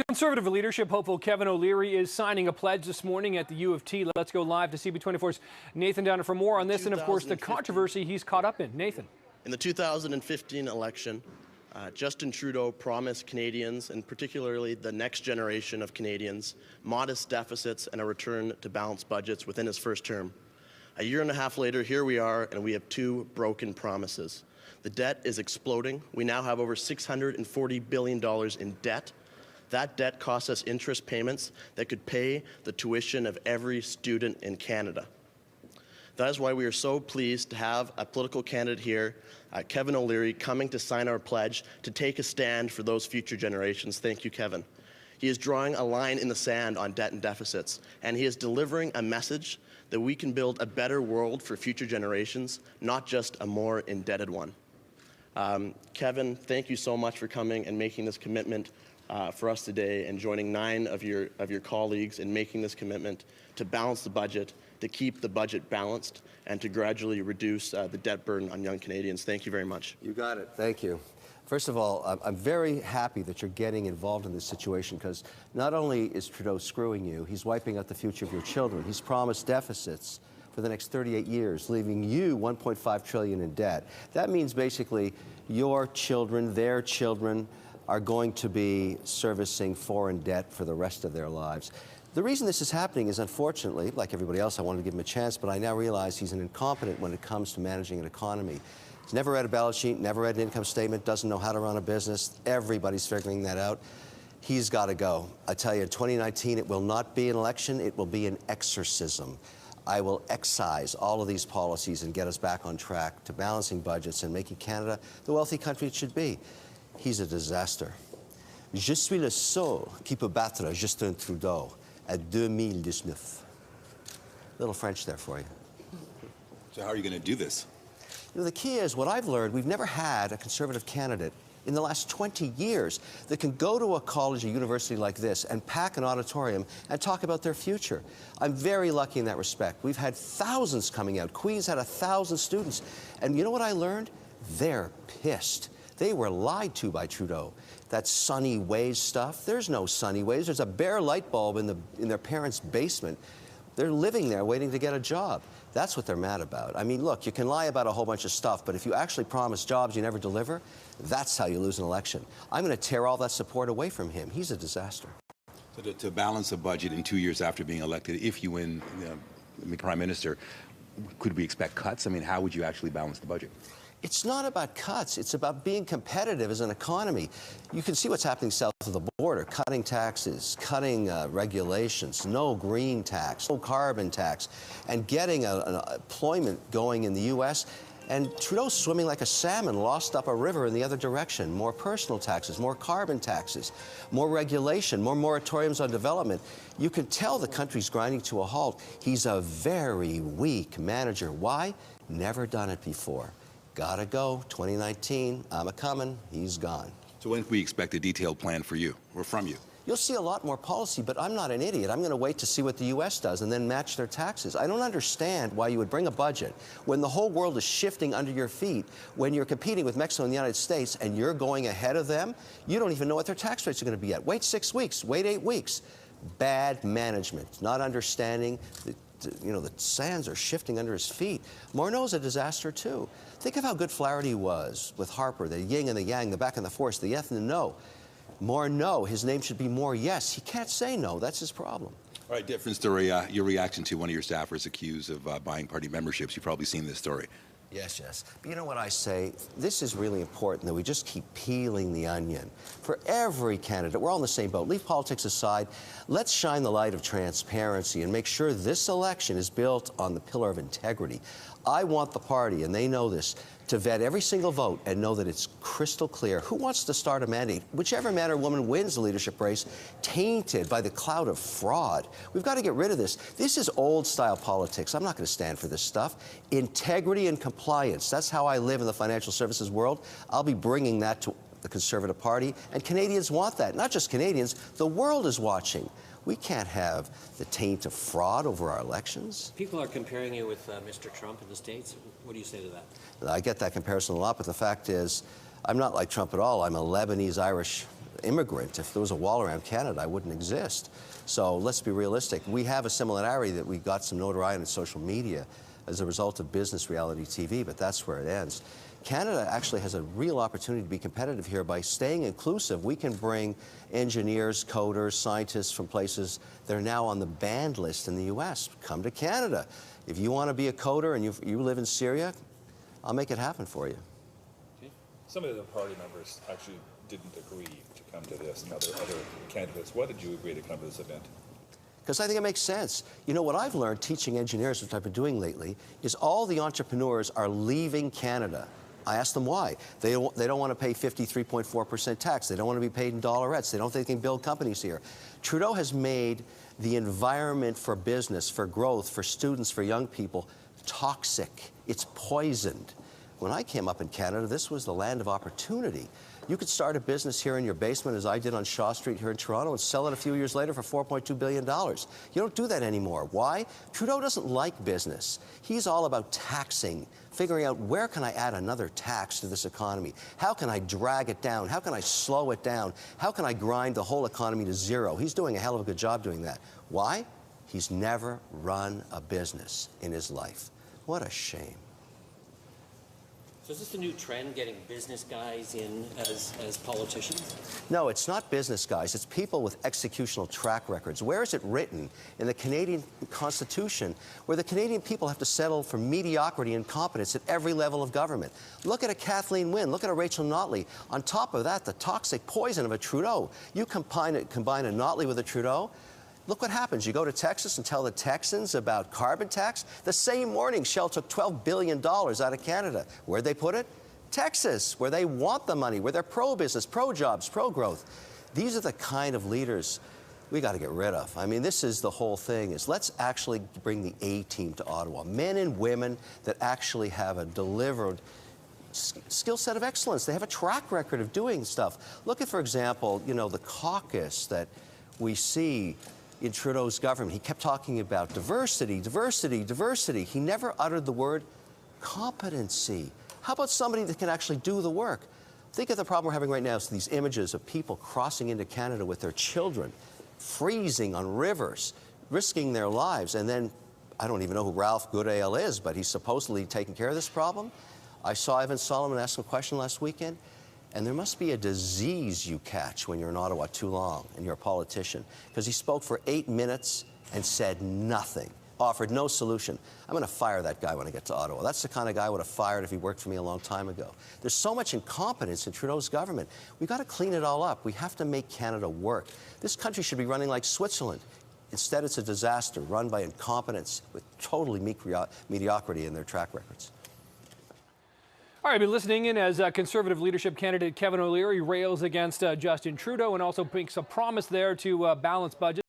Conservative leadership hopeful Kevin O'Leary is signing a pledge this morning at the U of T. Let's go live to CB24's Nathan Downer for more on this and, of course, the controversy he's caught up in. Nathan. In the 2015 election, Justin Trudeau promised Canadians, and particularly the next generation of Canadians, modest deficits and a return to balanced budgets within his first term. A year and a half later, here we are, and we have two broken promises. The debt is exploding. We now have over $640 billion in debt. That debt costs us interest payments that could pay the tuition of every student in Canada. That is why we are so pleased to have a political candidate here, Kevin O'Leary, coming to sign our pledge to take a stand for those future generations. Thank you, Kevin. He is drawing a line in the sand on debt and deficits, and he is delivering a message that we can build a better world for future generations, not just a more indebted one. Kevin, thank you so much for coming and making this commitment for us today, and joining 9 of your colleagues in making this commitment to balance the budget, to keep the budget balanced, and to gradually reduce the debt burden on young Canadians. Thank you very much. You got it. Thank you. First of all, I'm very happy that you're getting involved in this situation, because not only is Trudeau screwing you, he's wiping out the future of your children. He's promised deficits for the next 38 years, leaving you $1.5 trillion in debt. That means basically your children, their children, are going to be servicing foreign debt for the rest of their lives. The reason this is happening is, unfortunately, like everybody else, I wanted to give him a chance, but I now realize he's an incompetent when it comes to managing an economy. He's never read a balance sheet, never read an income statement, doesn't know how to run a business. Everybody's figuring that out. He's got to go. I tell you, in 2019, it will not be an election, it will be an exorcism. I will excise all of these policies and get us back on track to balancing budgets and making Canada the wealthy country it should be. He's a disaster. Je suis le seul qui peut battre Justin Trudeau à 2019. Little French there for you. So how are you going to do this? You know, the key is, what I've learned, we've never had a Conservative candidate in the last 20 years that can go to a college or university like this and pack an auditorium and talk about their future. I'm very lucky in that respect. We've had thousands coming out. Queen's had 1,000 students. And you know what I learned? They're pissed. They were lied to by Trudeau. That sunny ways stuff, there's no sunny ways. There's a bare light bulb in their parents' basement. They're living there waiting to get a job. That's what they're mad about. I mean, look, you can lie about a whole bunch of stuff, but if you actually promise jobs you never deliver, that's how you lose an election. I'm going to tear all that support away from him. He's a disaster. So to balance a budget in 2 years after being elected, if you win Prime Minister, could we expect cuts? I mean, how would you actually balance the budget? It's not about cuts. It's about being competitive as an economy. You can see what's happening south of the border, cutting taxes, cutting regulations, no green tax, no carbon tax, and getting an employment going in the U.S. And Trudeau's swimming like a salmon lost up a river in the other direction. More personal taxes, more carbon taxes, more regulation, more moratoriums on development. You can tell the country's grinding to a halt. He's a very weak manager. Why? Never done it before. Gotta go. 2019, I'm a-coming. He's gone. So when can we expect a detailed plan for you or from you? You'll see a lot more policy, but I'm not an idiot. I'm going to wait to see what the U.S. does and then match their taxes. I don't understand why you would bring a budget when the whole world is shifting under your feet, when you're competing with Mexico and the United States and you're going ahead of them. You don't even know what their tax rates are going to be at. Wait 6 weeks. Wait 8 weeks. Bad management, not understanding the sands are shifting under his feet. Morneau's a disaster, too. Think of how good Flaherty was with Harper, the yin and the yang, the back and the forth, the yes and the no. Morneau, his name should be more yes. He can't say no. That's his problem. All right, different story. Your reaction to one of your staffers accused of buying party memberships. You've probably seen this story. Yes, yes. But you know what I say? This is really important that we just keep peeling the onion. For every candidate, we're all in the same boat. Leave politics aside. Let's shine the light of transparency and make sure this election is built on the pillar of integrity. I want the party, and they know this, to vet every single vote and know that it's crystal clear. Who wants to start a mandate? Whichever man or woman wins the leadership race, tainted by the cloud of fraud. We've got to get rid of this. This is old-style politics. I'm not going to stand for this stuff. Integrity and compliance. That's how I live in the financial services world. I'll be bringing that to the Conservative Party, and Canadians want that. Not just Canadians. The world is watching. We can't have the taint of fraud over our elections. People are comparing you with Mr. Trump in the States. What do you say to that? I get that comparison a lot, but the fact is, I'm not like Trump at all. I'm a Lebanese-Irish immigrant. If there was a wall around Canada, I wouldn't exist. So let's be realistic. We have a similarity that we got some notoriety in social media as a result of business reality TV, but that's where it ends. Canada actually has a real opportunity to be competitive here by staying inclusive. We can bring engineers, coders, scientists from places that are now on the banned list in the U.S. Come to Canada. If you want to be a coder and you live in Syria, I'll make it happen for you. Some of the party members actually didn't agree to come to this, and other candidates. Why did you agree to come to this event? Because I think it makes sense. You know, what I've learned teaching engineers, which I've been doing lately, is all the entrepreneurs are leaving Canada. I asked them why. They don't want to pay 53.4% tax. They don't want to be paid in dollarettes. They don't think they can build companies here. Trudeau has made the environment for business, for growth, for students, for young people, toxic. It's poisoned. When I came up in Canada, this was the land of opportunity. You could start a business here in your basement, as I did on Shaw Street here in Toronto, and sell it a few years later for $4.2 billion. You don't do that anymore. Why? Trudeau doesn't like business. He's all about taxing, figuring out where can I add another tax to this economy? How can I drag it down? How can I slow it down? How can I grind the whole economy to zero? He's doing a hell of a good job doing that. Why? He's never run a business in his life. What a shame. So is this the new trend, getting business guys in as politicians? No, it's not business guys. It's people with executional track records. Where is it written in the Canadian Constitution where the Canadian people have to settle for mediocrity and incompetence at every level of government? Look at a Kathleen Wynne. Look at a Rachel Notley. On top of that, the toxic poison of a Trudeau. You combine a Notley with a Trudeau, look what happens. You go to Texas and tell the Texans about carbon tax. The same morning, Shell took $12 billion out of Canada. Where'd they put it? Texas, where they want the money, where they're pro-business, pro-jobs, pro-growth. These are the kind of leaders we got to get rid of. I mean, this is the whole thing, is let's actually bring the A-team to Ottawa. Men and women that actually have a delivered skill set of excellence. They have a track record of doing stuff. Look at, for example, you know, the caucus that we see in Trudeau's government. He kept talking about diversity, diversity, diversity. He never uttered the word competency. How about somebody that can actually do the work? Think of the problem we're having right now. So these images of people crossing into Canada with their children, freezing on rivers, risking their lives, and then I don't even know who Ralph Goodale is, but he's supposedly taking care of this problem. I saw Evan Solomon ask him a question last weekend. And there must be a disease you catch when you're in Ottawa too long and you're a politician, because he spoke for 8 minutes and said nothing, offered no solution. I'm going to fire that guy when I get to Ottawa. That's the kind of guy I would have fired if he worked for me a long time ago. There's so much incompetence in Trudeau's government. We've got to clean it all up. We have to make Canada work. This country should be running like Switzerland. Instead, it's a disaster run by incompetence with totally mediocrity in their track records. All right, I've been listening in as Conservative leadership candidate Kevin O'Leary rails against Justin Trudeau and also makes a promise there to balance budget.